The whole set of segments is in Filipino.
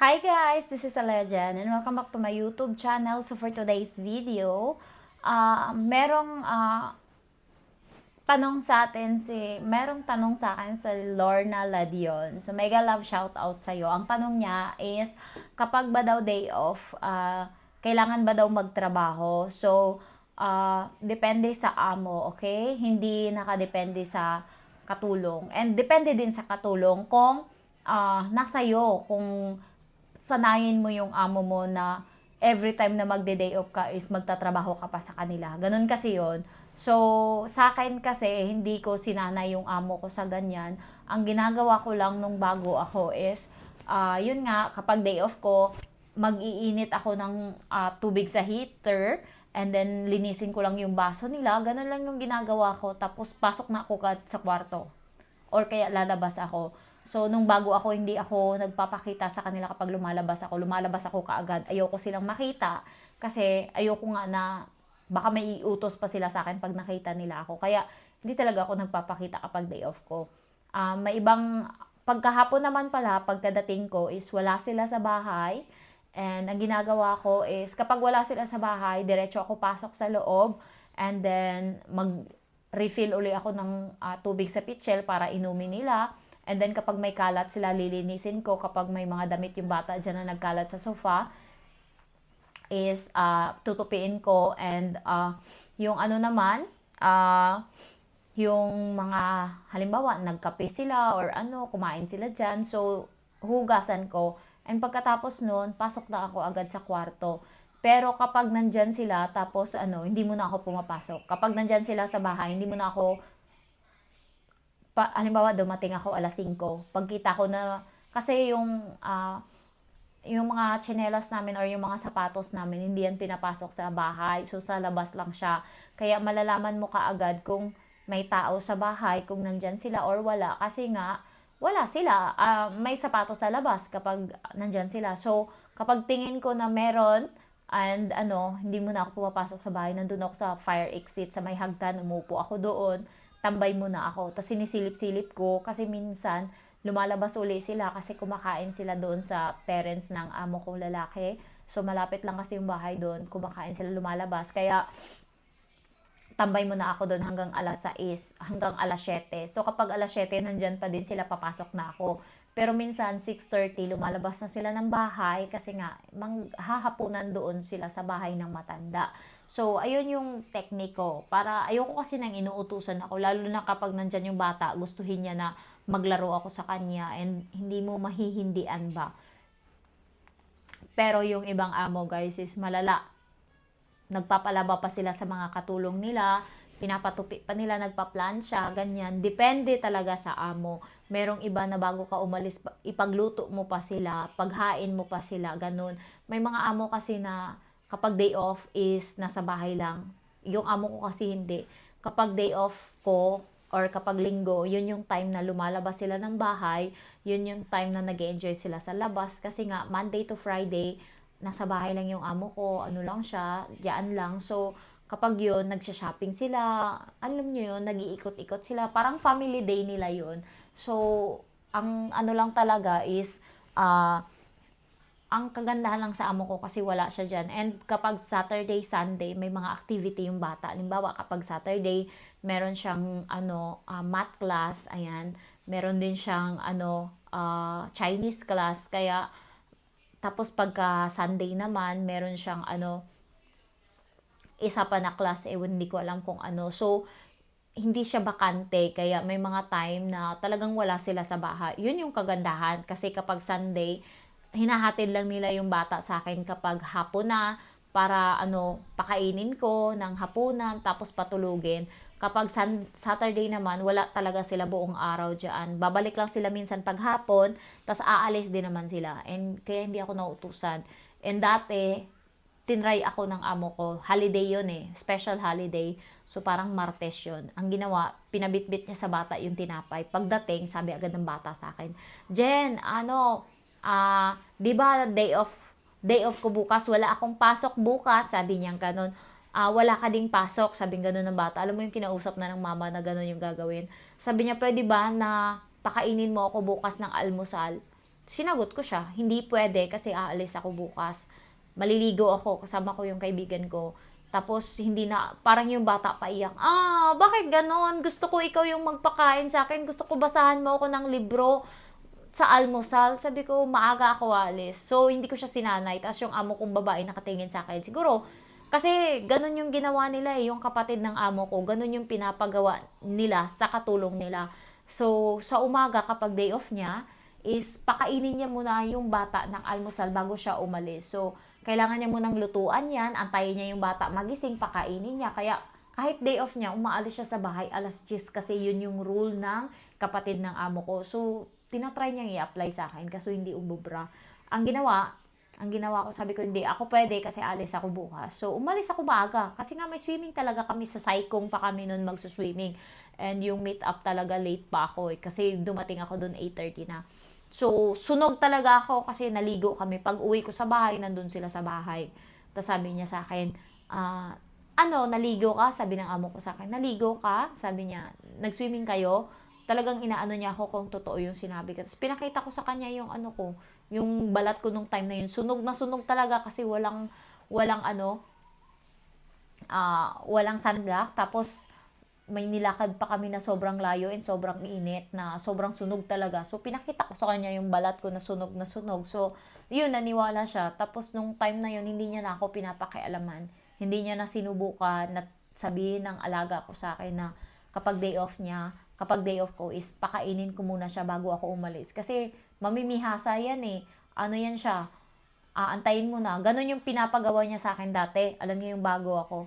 Hi guys, this is Alejan and welcome back to my YouTube channel. So for today's video, merong merong tanong sa akin sa Lorna Ladion. So mega love shout out sa iyo. Ang tanong niya is kapag ba daw day off, kailangan ba daw magtrabaho? So depende sa amo, okay? Hindi nakadepende sa katulong. And depende din sa katulong kung nasa iyo kung sanayin mo yung amo mo na every time na magde-day off ka is magtatrabaho ka pa sa kanila. Ganun kasi yon. So, sa akin kasi, hindi ko sinanay yung amo ko sa ganyan. Ang ginagawa ko lang nung bago ako is, yun nga, kapag day off ko, mag-iinit ako ng tubig sa heater, and then linisin ko lang yung baso nila. Ganun lang yung ginagawa ko. Tapos, pasok na ako sa kwarto. Or kaya lalabas ako. So, nung bago ako, hindi ako nagpapakita sa kanila kapag lumalabas ako. Lumalabas ako kaagad. Ayoko silang makita kasi ayoko nga na baka may iutos pa sila sa akin pag nakita nila ako. Kaya, hindi talaga ako nagpapakita kapag day off ko. May ibang, pagkahapon naman pala, pagkadating ko is wala sila sa bahay. And ang ginagawa ko is, kapag wala sila sa bahay, diretso ako pasok sa loob. And then, refill uli ako ng tubig sa pitchel para inumin nila. And then kapag may kalat sila, lilinisin ko. Kapag may mga damit yung bata dyan na nagkalat sa sofa, is tutupiin ko. And yung ano naman, yung mga, halimbawa, nagkape sila or ano, kumain sila dyan. So, hugasan ko. And pagkatapos nun, pasok na ako agad sa kwarto. Pero kapag nandyan sila, tapos hindi mo na ako pumapasok. Kapag nandyan sila sa bahay, hindi mo na ako halimbawa dumating ako alas 5, pagkita ko na, kasi yung mga tsinelas namin or yung mga sapatos namin, hindi yan pinapasok sa bahay. So, sa labas lang siya. Kaya malalaman mo kaagad kung may tao sa bahay, kung nandyan sila or wala. Kasi nga, wala sila. May sapatos sa labas kapag nandyan sila. So, kapag tingin ko na meron, and hindi mo na ako pumapasok sa bahay, nandun ako sa fire exit, sa may hagdan, umupo ako doon, tambay muna ako. Tapos sinisilip-silip ko kasi minsan lumalabas uli sila kasi kumakain sila doon sa terrace ng amo kong lalaki. So malapit lang kasi yung bahay doon, kumakain sila, lumalabas. Kaya tambay muna ako doon hanggang alas 6, hanggang alas 7. So kapag alas 7, nandyan pa din sila, papasok na ako. Pero minsan 6:30 lumalabas na sila ng bahay kasi nga hahapunan doon sila sa bahay ng matanda. So, ayun yung tekniko. Para ayoko kasi nang inuutusan ako, lalo na kapag nandyan yung bata, gustuhin niya na maglaro ako sa kanya and hindi mo mahihindian ba. Pero yung ibang amo guys is malala. Nagpapalaba pa sila sa mga katulong nila, pinapatupi pa nila, nagpaplansya, ganyan. Depende talaga sa amo. Merong iba na bago ka umalis, ipagluto mo pa sila, paghain mo pa sila, ganun. May mga amo kasi na kapag day off is nasa bahay lang. Yung amo ko kasi hindi. Kapag day off ko or kapag linggo, yun yung time na lumalabas sila ng bahay, yun yung time na nag-enjoy sila sa labas. Kasi nga, Monday to Friday, nasa bahay lang yung amo ko, ano lang siya, diyan lang. So, kapag yun, nagsha-shopping sila, alam nyo yun, nag-iikot-ikot sila. Parang family day nila yun. So, ang ano lang talaga is, ang kagandahan lang sa amo ko kasi wala siya dyan. And kapag Saturday, Sunday, may mga activity yung bata. Halimbawa, kapag Saturday, meron siyang math class, ayan. Meron din siyang Chinese class. Kaya, tapos pagka Sunday naman, meron siyang isa pa na class, hindi ko alam kung ano. So, hindi siya bakante, kaya may mga time na talagang wala sila sa bahay. Yun yung kagandahan, kasi kapag Sunday, hinahatid lang nila yung bata sa akin kapag hapon na, para pakainin ko ng hapunan, tapos patulugin. Kapag Saturday naman, wala talaga sila buong araw dyan. Babalik lang sila minsan pag hapon, tapos aalis din naman sila. And kaya hindi ako nautusan. And dati, tinry ako ng amo ko. Holiday yun special holiday. So parang Martes yun. Ang ginawa, pinabitbit niya sa bata yung tinapay. Pagdating, sabi agad ng bata sa akin, Jen, di ba day off ko bukas, wala akong pasok bukas, sabi niya ganun. Wala ka ding pasok, sabi ganun ng bata. Alam mo yung kinausap na ng mama na ganun yung gagawin. Sabi niya, pwede ba na pakainin mo ako bukas ng almusal? Sinagot ko siya, hindi pwede kasi aalis ako bukas. Maliligo ako, kasama ko yung kaibigan ko. Tapos, hindi na, parang yung bata paiyak, bakit ganon? Gusto ko ikaw yung magpakain sa akin. Gusto ko basahan mo ako ng libro sa almusal. Sabi ko, maaga ako alis. So, hindi ko siya sinanay. Tapos yung amo kong babae nakatingin sa akin. Siguro, kasi ganun yung ginawa nila eh, yung kapatid ng amo ko. Ganun yung pinapagawa nila sa katulong nila. So, sa umaga kapag day off niya, is pakainin niya muna yung bata ng almusal bago siya umalis. So, kailangan niya munang lutuan yan, antayin niya yung bata magising, pakainin niya. Kaya, kahit day off niya, umaalis siya sa bahay alas 10 kasi yun yung rule ng kapatid ng amo ko. So, tinatry niyang i-apply sa akin kaso hindi umubra. Ang ginawa ko, sabi ko, hindi, ako pwede kasi alis ako bukas. So, umalis ako maaga. Kasi nga may swimming talaga kami sa Saikong pa kami noon magsuswimming. And yung meet up talaga late pa ako eh. Kasi dumating ako doon 8:30 na. So, sunog talaga ako kasi naligo kami. Pag uwi ko sa bahay, nandun sila sa bahay. Tapos sabi niya sa akin, naligo ka? Sabi ng amo ko sa akin, naligo ka? Sabi niya, nag-swimming kayo? Talagang inaano niya ako kung totoo yung sinabi ko. Tapos pinakita ko sa kanya yung yung balat ko nung time na yun. Sunog na sunog talaga kasi walang sunblock. Tapos may nilakad pa kami na sobrang layo and sobrang init na sobrang sunog talaga. So, pinakita ko sa kanya yung balat ko na sunog na sunog. So, yun, naniwala siya. Tapos, nung time na yun, hindi niya na ako pinapakialaman. Hindi niya na sinubukan na sabihin ng alaga ko sa akin na kapag day off ko is pakainin ko muna siya bago ako umalis. Kasi, mamimihasa yan eh. Ano yan siya? Antayin mo na. Ganon yung pinapagawa niya sa akin dati. Alam niyo yung bago ako.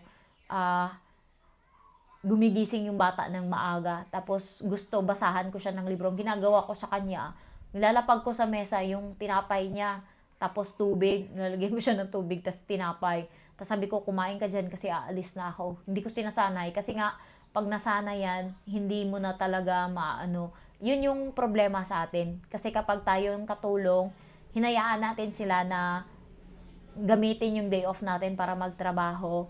Gumigising yung bata ng maaga. Tapos gusto basahan ko siya ng libro. Ang ginagawa ko sa kanya, nilalapag ko sa mesa yung tinapay niya. Tapos tubig. Nilalagyan ko siya ng tubig. Tapos tinapay. Tapos sabi ko, kumain ka dyan kasi aalis na ako. Hindi ko sinasanay. Kasi nga, pag nasanay yan, hindi mo na talaga maano. Yun yung problema sa atin. Kasi kapag tayo yung katulong, hinayaan natin sila na gamitin yung day off natin para magtrabaho,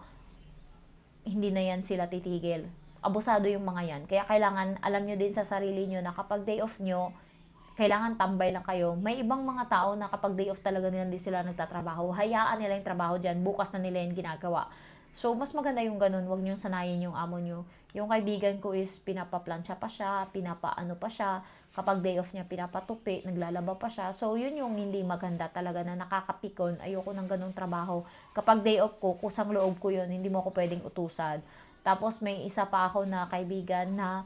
hindi na yan sila titigil. Abusado yung mga yan. Kaya kailangan alam nyo din sa sarili nyo na kapag day off nyo, kailangan tambay lang kayo. May ibang mga tao na kapag day off talaga nila hindi sila nagtatrabaho. Hayaan nila yung trabaho dyan. Bukas na nila yung ginagawa. So, mas maganda yung ganun. Huwag nyo sanayin yung amo nyo. Yung kaibigan ko is pinapaplansya pa siya, pinapaano pa siya. Kapag day off niya, pinapatupi, naglalaba pa siya. So, yun yung hindi maganda talaga na nakakapikon. Ayoko ng ganung trabaho. Kapag day off ko, kusang loob ko yun. Hindi mo ako pwedeng utusan. Tapos, may isa pa ako na kaibigan na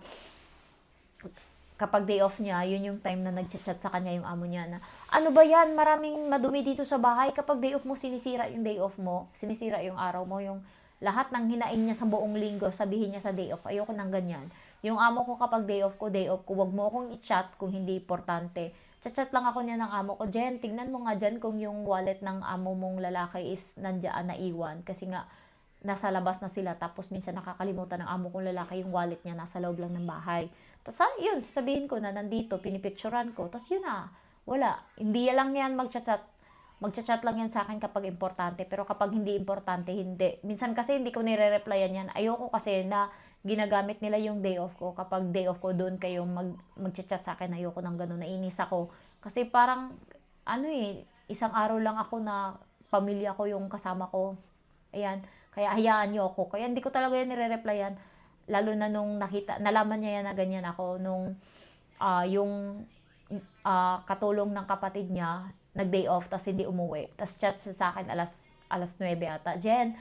kapag day off niya, yun yung time na nagchat-chat sa kanya yung amo niya na, ano ba yan, maraming madumi dito sa bahay. Kapag day off mo, sinisira yung day off mo. Sinisira yung araw mo, yung lahat ng hinaing niya sa buong linggo, sabihin niya sa day off. Ayoko ng ganyan. Yung amo ko kapag day off ko, wag mo akong i-chat kung hindi importante. Chat-chat lang ako niya ng amo ko, Jen, tingnan mo nga dyan kung yung wallet ng amo mong lalaki is nandiyan na iwan. Kasi nga, nasa labas na sila. Tapos minsan nakakalimutan ng amo kong lalaki yung wallet niya nasa loob lang ng bahay. Tapos yun, sasabihin ko na nandito, pinipicturan ko. Tapos yun na, wala. Hindi lang yan magchat-chat. Magchat-chat lang yan sa akin kapag importante. Pero kapag hindi importante, hindi. Minsan kasi hindi ko nire-replyan yan. Ayoko kasi na ginagamit nila yung day off ko. Kapag day off ko, doon kayo magchat-chat sa akin. Ayoko ng ganun. Nainis ako. Kasi parang, isang araw lang ako na pamilya ko yung kasama ko. Ayan. Kaya hayaan niyo ako. Kaya hindi ko talaga yan nire-replyan. Lalo na nung nalaman niya yan na ganyan ako. Nung yung katulong ng kapatid niya, nag-day off, tas hindi umuwi. Tas chat siya sa akin alas 9 ata. Jen,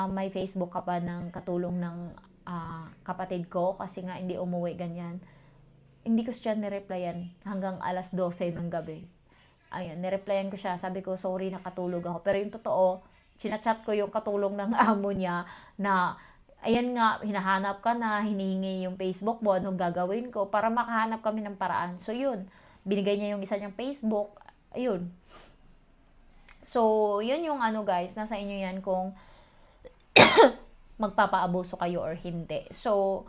may Facebook ka ba ng katulong ng kapatid ko? Kasi nga hindi umuwi, ganyan. Hindi ko siya nireplyan hanggang alas 12 ng gabi. Ayun, nireplyan ko siya. Sabi ko, sorry, nakatulog ako. Pero yung totoo, chinachat ko yung katulong ng amo niya na, ayan nga, hinahanap ka na, hinihingi yung Facebook mo, anong gagawin ko para makahanap kami ng paraan. So, yun. Binigay niya yung isa niyang Facebook. Ayun. So, yun yung guys, nasa inyo yan kung magpapaabuso kayo or hindi. So,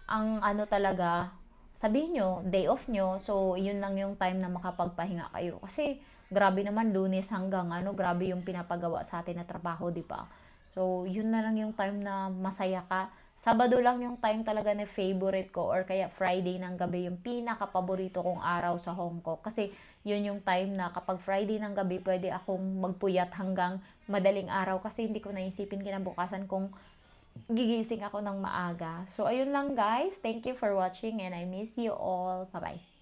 ang talaga, sabihin nyo, day off nyo, so, yun lang yung time na makapagpahinga kayo. Kasi, grabe naman, Lunes hanggang grabe yung pinapagawa sa atin na trabaho, di ba? So, yun na lang yung time na masaya ka. Sabado lang yung time talaga na favorite ko or kaya Friday ng gabi yung pinaka-paborito kong araw sa Hong Kong. Kasi yun yung time na kapag Friday ng gabi, pwede akong magpuyat hanggang madaling araw kasi hindi ko naisipin kinabukasan kung gigising ako ng maaga. So, ayun lang guys. Thank you for watching and I miss you all. Bye-bye.